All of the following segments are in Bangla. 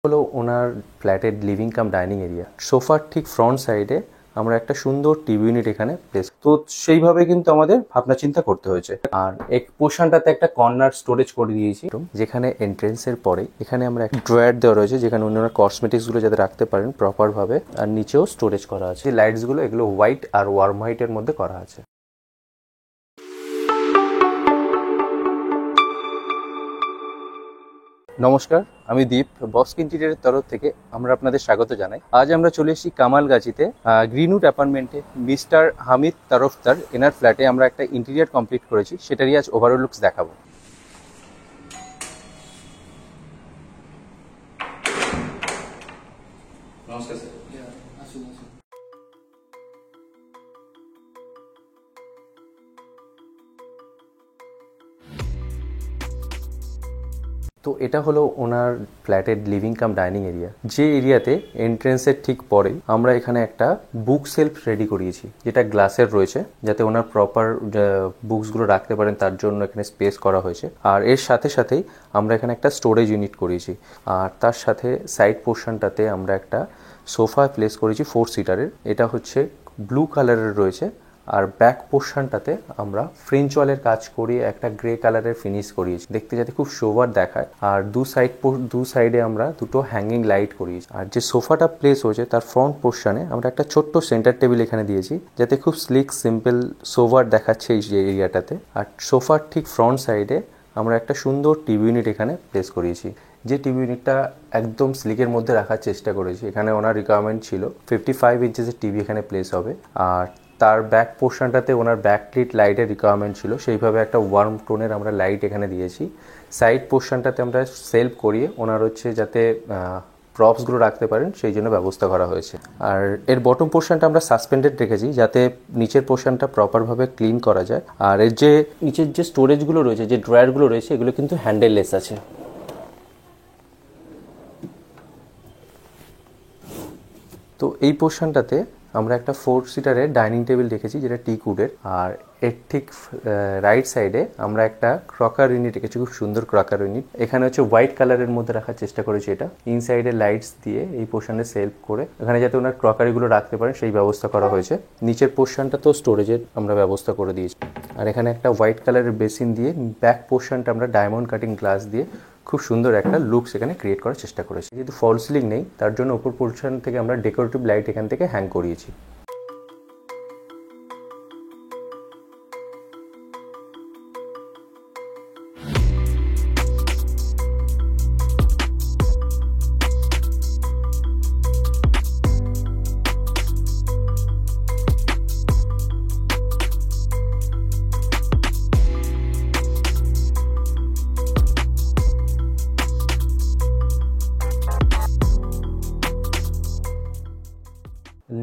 হলো ওনার ফ্ল্যাটের লিভিং কাম ডাইনিং এরিয়া। সোফার ঠিক ফ্রন্ট সাইডে আমরা একটা সুন্দর টিভি ইউনিট এখানে প্লেস, তো সেইভাবে কিন্তু আমাদের ভাবনা চিন্তা করতে হয়েছে। আর এক পোর্শনটাতে একটা কর্নার স্টোরেজ করে দিয়েছি, যেখানে এন্ট্রেন্সের পরে এখানে আমরা একটা ড্রয়ার দেওয়া রয়েছে, যেখানে অন্যান্য কসমেটিক্স গুলো যাতে রাখতে পারেন প্রপার ভাবে। আর নিচেও স্টোরেজ করা আছে। লাইটস গুলো এগুলো হোয়াইট আর ওয়ার্ম হোয়াইটের মধ্যে করা আছে। নমস্কার, আমি দীপ। বস্ক ইন্টেরিয়রের তরফ থেকে আমরা আপনাদের স্বাগত জানাই। আজ আমরা চলে এসেছি কামালগাছিতে গ্রিনউড অ্যাপার্টমেন্টে মিস্টার হামিদ তরফদার এনার ফ্ল্যাটে আমরা একটা ইন্টেরিয়র কমপ্লিট করেছি, সেটারই আজ ওভারঅল লুকস দেখাবো। নমস্কার স্যার। তো এটা হলো ওনার ফ্ল্যাটের লিভিং কাম ডাইনিং এরিয়া, যে এরিয়াতে এন্ট্রেন্সের ঠিক পরেই আমরা এখানে একটা বুক সেলফ রেডি করিয়েছি, যেটা গ্লাসের রয়েছে, যাতে ওনার প্রপার বুকসগুলো রাখতে পারেন, তার জন্য এখানে স্পেস করা হয়েছে। আর এর সাথে সাথেই আমরা এখানে একটা স্টোরেজ ইউনিট করিয়েছি। আর তার সাথে সাইড পোর্শনটাতে আমরা একটা সোফা প্লেস করেছি 4 সিটারের। এটা হচ্ছে ব্লু কালারের রয়েছে। আর ব্যাক পোর্শনটাতে আমরা ফ্রেঞ্চ ওয়ালের কাজ করিয়ে একটা গ্রে কালারের ফিনিশ করিয়েছি, দেখতে যাতে খুব সোবার দেখায়। আর দু সাইডে আমরা দুটো হ্যাঙ্গিং লাইট করিয়েছি। আর যে সোফাটা প্লেস হয়েছে তার ফ্রন্ট পোর্শনে আমরা একটা ছোট্ট সেন্টার টেবিল এখানে দিয়েছি, যাতে খুব স্লিক সিম্পল সোবার দেখাচ্ছে এই যে এরিয়াটাতে। আর সোফার ঠিক ফ্রন্ট সাইডে আমরা একটা সুন্দর টিভি ইউনিট এখানে প্লেস করিয়েছি, যে টিভি ইউনিটটা একদম স্লিকের মধ্যে রাখার চেষ্টা করেছি। এখানে ওনার রিকোয়ারমেন্ট ছিল 55 ইঞ্চেসের টিভি এখানে প্লেস হবে। আর তার ব্যাক পোর্শনটাতে ওনার ব্যাকলিট লাইটের রিকোয়ারমেন্ট ছিল, সেইভাবে একটা ওয়ার্ম টোনের আমরা লাইট এখানে দিয়েছি। সাইড পোর্শনটাতে আমরা সেলফ করিয়ে ওনার হচ্ছে যাতে প্রপসগুলো রাখতে পারেন সেই জন্য ব্যবস্থা করা হয়েছে। আর এর বটম পোর্শনটা আমরা সাসপেন্ডেড রেখেছি, যাতে নিচের পোর্শনটা প্রপারভাবে ক্লিন করা যায়। আর এর যে নিচের যে স্টোরেজগুলো রয়েছে, যে ড্রয়ারগুলো রয়েছে, এগুলো কিন্তু হ্যান্ডেললেস আছে। তো এই পোর্শনটাতে আমরা একটা 4 সিটারের ডাইনিং টেবিল রেখেছি, যেটা টিক উডের। আর এর ঠিক রাইট সাইডে আমরা একটা ক্রকার ইউনিট রেখেছি, খুব সুন্দর ক্রকার ইউনিট। এখানে হচ্ছে হোয়াইট কালারের মধ্যে রাখার চেষ্টা করেছি। এটা ইনসাইডে লাইটস দিয়ে এই পোর্শনে সেলফ করে এখানে যাতে ওনার ক্রকারিগুলো রাখতে পারেন সেই ব্যবস্থা করা হয়েছে। নিচের পোর্শনটা তো স্টোরেজের আমরা ব্যবস্থা করে দিয়েছি। আর এখানে একটা হোয়াইট কালারের বেসিন দিয়ে ব্যাক পোর্শনটা আমরা ডায়মন্ড কাটিং গ্লাস দিয়ে খুব সুন্দর একটা লুকস এখানে ক্রিয়েট করার চেষ্টা করেছি। যেহেতু ফল সিলিং নেই, তার জন্য উপর পোর্শন থেকে আমরা ডেকোরেটিভ লাইট এখান থেকে হ্যাং করিয়েছি।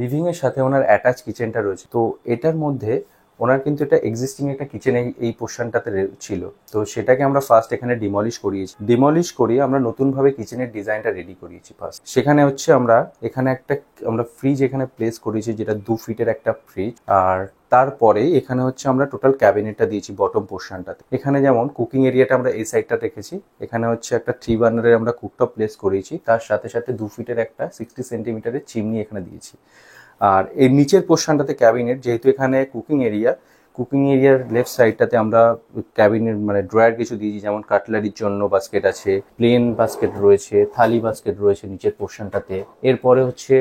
লিভিং এর সাথে ওনার অ্যাটাচ কিচেনটা রয়েছে। তো এটার মধ্যে ওনার কিন্তু এটা এক্সিস্টিং একটা কিচেন এই পোর্শনটাতে ছিল, তো সেটাকে আমরা ফার্স্ট এখানে ডিমলিশ করিয়ে আমরা নতুনভাবে কিচেনের ডিজাইনটা রেডি করিয়েছি ফার্স্ট। সেখানে হচ্ছে আমরা ফ্রিজ এখানে প্লেস করেছি, যেটা 2 ফিটের একটা ফ্রিজ। আর তারপরে এখানে হচ্ছে আমরা টোটাল ক্যাবিনেটটা দিয়েছি বটম পোর্শনটাতে। এখানে যেমন কুকিং এরিয়াটা আমরা এই সাইডটা রেখেছি, এখানে হচ্ছে একটা 3 বার্নারের আমরা কুকটপ প্লেস করেছি, তার সাথে সাথে 2 ফিটের একটা 60 সেন্টিমিটারের চিমনি এখানে দিয়েছি। আর এই নিচের পোর্শনটাতে ক্যাবিনেট, যেহেতু এখানে কুকিং এরিয়ার লেফট সাইডটাতে আমরা ক্যাবিনেট মানে ড্রয়ার কিছু দিয়েছি, যেমন কাটলারির জন্য বাস্কেট আছে, প্লেন বাস্কেট রয়েছে, থালি বাস্কেট রয়েছে নিচের পোর্শনটাতে। এরপরে হচ্ছে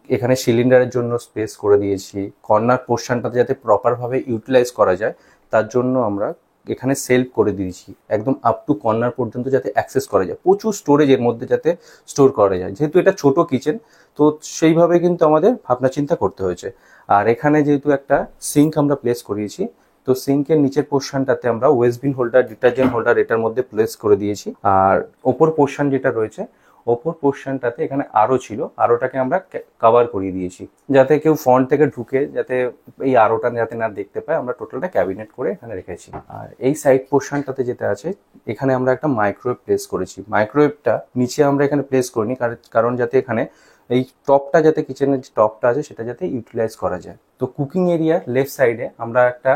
এখানে সিলিন্ডারের জন্য স্পেস করে দিয়েছি। কর্নার পোর্শনটাতে যাতে প্রপারভাবে ইউটিলাইজ করা যায়, তার জন্য আমরা এখানে সেলফ করে দিয়েছি, একদম আপ টু কর্নার পর্যন্ত যাতে অ্যাক্সেস করা যায়। প্রচুর স্টোরেজ এর মধ্যে যাতে স্টোর করা যায়, যেহেতু এটা ছোট কিচেন, তো সেইভাবে কিন্তু আমাদের ভাবনা চিন্তা করতে হয়েছে। আর এখানে যেহেতু একটা সিঙ্ক আমরা প্লেস করিয়েছি, তো সিঙ্কের নিচের পোর্শনটাতে আমরা ওয়েস্টবিন হোল্ডার, ডিটারজেন্ট হোল্ডার এটার মধ্যে প্লেস করে দিয়েছি। আর ওপর পোর্শন যেটা রয়েছে, ওপর পোর্শনটাতে এখানে আরো ছিল, আরোটাকে আমরা কভার করিয়ে দিয়েছি, যাতে কেউ ফ্রন্ট থেকে ঢুকে যাতে এই আরোটা যাতে না দেখতে পায়। আমরা টোটালটা ক্যাবিনেট করে এখানে রেখেছি। আর এই সাইড পোর্শনটাতে যেটা আছে, এখানে আমরা একটা মাইক্রোওয়েভ প্লেস করেছি। মাইক্রোওয়েভটা নিচে আমরা এখানে প্লেস করিনি, কারণ যাতে এখানে এই টপটা, যাতে কিচেনের যে টপটা আছে সেটা যাতে ইউটিলাইজ করা যায়। তো কুকিং এরিয়ার লেফট সাইডে আমরা একটা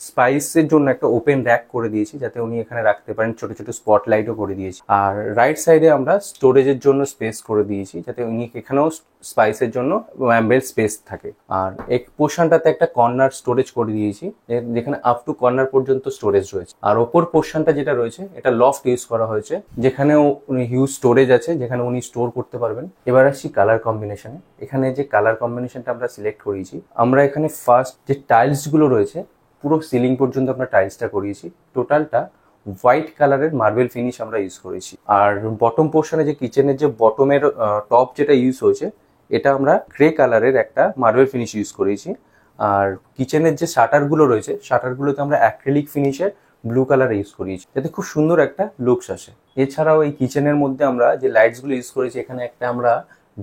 স্পাইসের জন্য একটা ওপেন র্যাক করে দিয়েছি, যাতে উনি এখানে রাখতে পারেন। ছোট ছোট স্পটলাইটও করে দিয়েছি। আর রাইট সাইডে আমরা স্টোরেজের জন্য স্পেস করে দিয়েছি, যাতে উনি এখানেও স্পাইসের জন্য অ্যাম্বেল স্পেস থাকে। আর এক পোর্শনটাতে একটা কর্নার স্টোরেজ করে দিয়েছি, যেখানে আপ টু কর্নার পর্যন্ত স্টোরেজ রয়েছে। আর ওপর পোর্শনটা যেটা রয়েছে এটা লফট ইউজ করা হয়েছে, যেখানেও উনি হিউজ স্টোরেজ আছে, যেখানে উনি স্টোর করতে পারবেন। এবার আসছি কালার কম্বিনেশনে। এখানে যে কালার কম্বিনেশনটা আমরা সিলেক্ট করিয়েছি, আমরা এখানে ফার্স্ট যে টাইলস গুলো রয়েছে পুরো সিলিং পর্যন্ত আমরা টাইলসটা করিয়েছি। টোটালটা হোয়াইট কালারের মার্বেল ফিনিশ আমরা ইউজ করেছি। আর বটম পোর্শনে যে কিচেনের যে বটমের টপ যেটা ইউজ হয়েছে, এটা আমরা গ্রে কালারের একটা মার্বেল ফিনিশ ইউজ করেছি। আর কিচেনের যে শাটারগুলো রয়েছে, শাটারগুলোতে আমরা অ্যাক্রিলিক ফিনিশের ব্লু কালার ইউজ করিয়েছি, যাতে খুব সুন্দর একটা লুকস আসে। এছাড়াও এই কিচেনের মধ্যে আমরা যে লাইটসগুলো ইউজ করেছি, এখানে একটা আমরা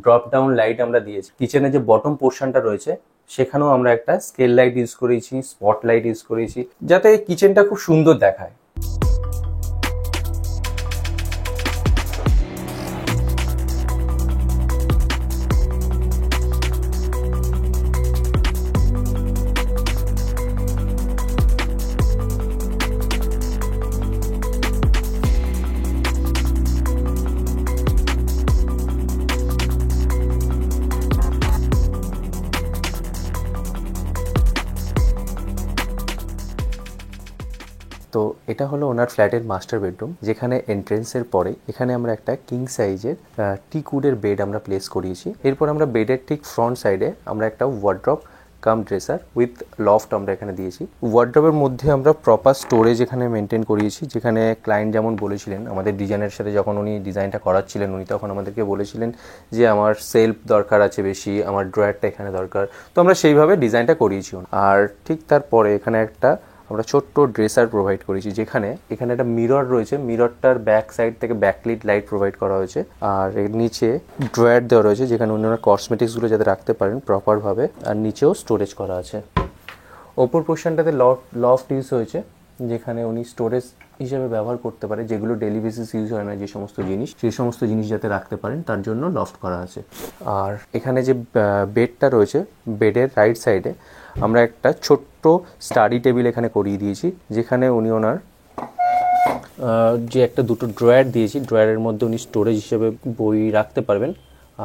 ড্রপ ডাউন লাইট আমরা দিয়েছি। কিচেনের যে বটম পোর্শনটা রয়েছে সেখানেও আমরা একটা স্কেল লাইট ইউজ করেছি, স্পট লাইট ইউজ করেছি, যাতে কিচেনটা খুব সুন্দর দেখায়। তো এটা হলো ওনার ফ্ল্যাটের মাস্টার বেডরুম, যেখানে এন্ট্রেন্সের পরে এখানে আমরা একটা কিং সাইজের টিক উডের বেড আমরা প্লেস করিয়েছি। এরপর আমরা বেডের ঠিক ফ্রন্ট সাইডে আমরা একটা wardrobe cum dresser with loft আমরা এখানে দিয়েছি। ওয়ার্ড্রপের মধ্যে আমরা প্রপার স্টোরেজ এখানে মেনটেন করিয়েছি, যেখানে ক্লায়েন্ট যেমন বলেছিলেন, আমাদের ডিজাইনের সাথে যখন উনি ডিজাইনটা করাচ্ছিলেন, উনি তখন আমাদেরকে বলেছিলেন যে আমার সেলফ দরকার আছে বেশি, আমার ড্রয়ারটা এখানে দরকার। তো আমরা সেইভাবে ডিজাইনটা করিয়েছি। আর ঠিক তারপরে এখানে একটা আমরা ছোট্ট ড্রেসার প্রোভাইড করেছি, যেখানে এখানে একটা মিরর রয়েছে। মিররটার ব্যাক সাইড থেকে ব্যাকলিট লাইট প্রোভাইড করা হয়েছে। আর এর নিচে ড্রয়ার দেওয়া রয়েছে, যেখানে উনি ওনার কসমেটিক্সগুলো যাতে রাখতে পারেন প্রপারভাবে। আর নিচেও স্টোরেজ করা আছে। ওপর পোর্শনটাতে লফট ইউজ হয়েছে, যেখানে উনি স্টোরেজ হিসেবে ব্যবহার করতে পারে, যেগুলো ডেলি বেসিস ইউজ হয় না যে সমস্ত জিনিস, সেই সমস্ত জিনিস যাতে রাখতে পারেন তার জন্য লফট করা আছে। আর এখানে যে বেডটা রয়েছে, বেডের রাইট সাইডে আমরা একটা ছোট্ট স্টাডি টেবিল এখানে করিয়ে দিয়েছি, যেখানে উনি ওনার যে একটা দুটো ড্রয়ার দিয়েছি, ড্রয়ারের মধ্যে উনি স্টোরেজ হিসেবে বই রাখতে পারবেন।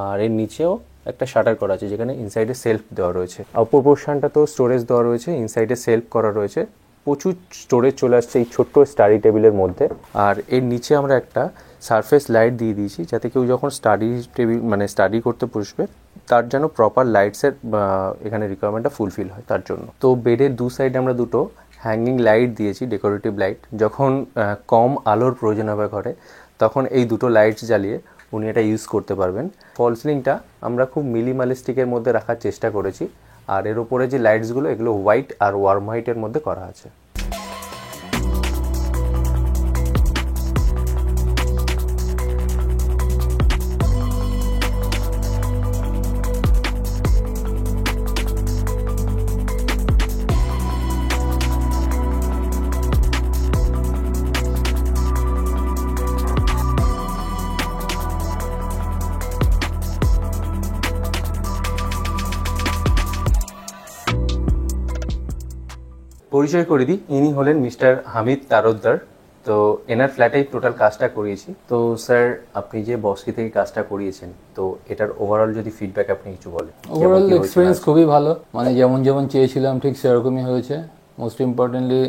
আর এর নিচেও একটা শাটার করা আছে, যেখানে ইনসাইডে সেলফ দেওয়া রয়েছে। অপর পোর্শনটাতেও স্টোরেজ দেওয়া রয়েছে, ইনসাইডে সেলফ করা রয়েছে। প্রচুর স্টোরেজ চলে আসছে এই ছোট্ট স্টাডি টেবিলের মধ্যে। আর এর নিচে আমরা একটা সারফেস লাইট দিয়ে দিয়েছি, যাতে কেউ যখন স্টাডি করতে বসবে তার যেন প্রপার লাইটসের এখানে রিকোয়ারমেন্টটা ফুলফিল হয় তার জন্য। তো বেডের দু সাইডে আমরা দুটো হ্যাঙ্গিং লাইট দিয়েছি, ডেকোরেটিভ লাইট। যখন কম আলোর প্রয়োজন হবে ঘরে, তখন এই দুটো লাইটস জ্বালিয়ে উনি এটা ইউজ করতে পারবেন। ফল সিলিংটা আমরা খুব মিনিমালিস্টিকের মধ্যে রাখার চেষ্টা করেছি। আর এর উপরে যে লাইটসগুলো, এগুলো হোয়াইট আর ওয়ার্ম হোয়াইটের মধ্যে করা আছে। পরিচয় করে দিই, ইনি হলেন মিস্টার হামিদ তারকদার। তো এনার ফ্ল্যাটেই টোটাল কাজটা করিয়েছি। তো স্যার, আপনি যে বস্কি থেকে কাজটা করিয়েছেন, তো এটার ওভারঅল যদি ফিডব্যাক আপনি কিছু বলেন। ওভারঅল এক্সপিরিয়েন্স খুবই ভালো, মানে যেমন যেমন চেয়েছিলাম ঠিক সেরকমই হয়েছে। মোস্ট ইম্পর্টেন্টলি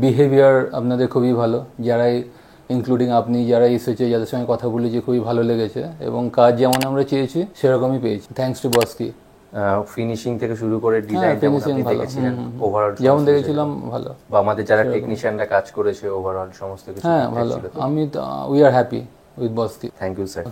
বিহেভিয়ার আপনাদের খুবই ভালো, যারাই ইনক্লুডিং আপনি যারা এসেছে, যাদের সঙ্গে কথা বলেছি খুবই ভালো লেগেছে, এবং কাজ যেমন আমরা চেয়েছি সেরকমই পেয়েছি, থ্যাঙ্কস টু বস্কি। ফিনিশিং থেকে শুরু করে ডিজাইন দেখেছিলেন, ওভারঅল যেমন দেখেছিলাম ভালো, বা আমাদের যারা টেকনিশিয়ানরা কাজ করেছে ওভারঅল সমস্ত কিছু হ্যাঁ ভালো। আমি উই আর হ্যাপি উইথ বস্কি। Thank you sir.